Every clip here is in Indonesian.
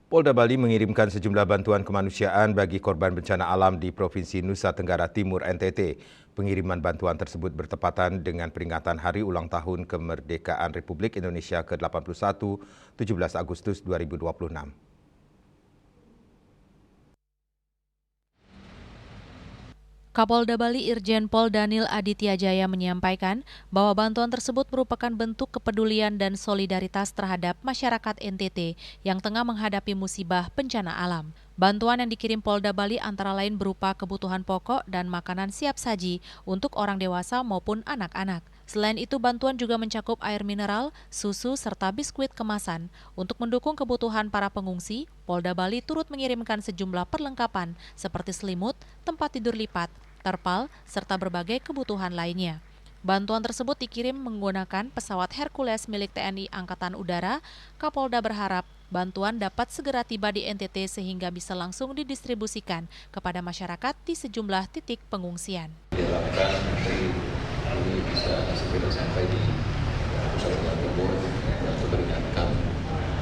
Polda Bali mengirimkan sejumlah bantuan kemanusiaan bagi korban bencana alam di Provinsi Nusa Tenggara Timur NTT. Pengiriman bantuan tersebut bertepatan dengan peringatan Hari Ulang Tahun Kemerdekaan Republik Indonesia ke-81, 17 Agustus 2026. Kapolda Bali Irjen Pol Daniel Aditya Jaya menyampaikan bahwa bantuan tersebut merupakan bentuk kepedulian dan solidaritas terhadap masyarakat NTT yang tengah menghadapi musibah bencana alam. Bantuan yang dikirim Polda Bali antara lain berupa kebutuhan pokok dan makanan siap saji untuk orang dewasa maupun anak-anak. Selain itu, bantuan juga mencakup air mineral, susu, serta biskuit kemasan. Untuk mendukung kebutuhan para pengungsi, Polda Bali turut mengirimkan sejumlah perlengkapan seperti selimut, tempat tidur lipat, terpal, serta berbagai kebutuhan lainnya. Bantuan tersebut dikirim menggunakan pesawat Hercules milik TNI Angkatan Udara. Kapolda berharap bantuan dapat segera tiba di NTT sehingga bisa langsung didistribusikan kepada masyarakat di sejumlah titik pengungsian. Diharapkan ini bisa segera sampai di Nusa Tenggara Timur dan meringankan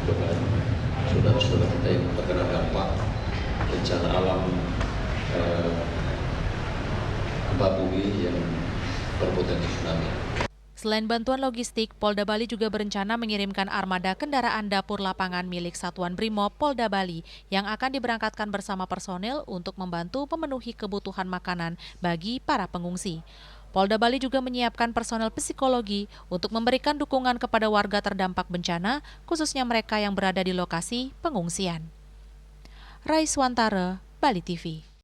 beban saudara-saudara kita yang terkena dampak bencana alam gempa bumi yang berpotensi tsunami. Selain bantuan logistik, Polda Bali juga berencana mengirimkan armada kendaraan dapur lapangan milik Satuan Brimob Polda Bali yang akan diberangkatkan bersama personel untuk membantu memenuhi kebutuhan makanan bagi para pengungsi. Polda Bali juga menyiapkan personel psikologi untuk memberikan dukungan kepada warga terdampak bencana, khususnya mereka yang berada di lokasi pengungsian. Raiswantara, Bali TV.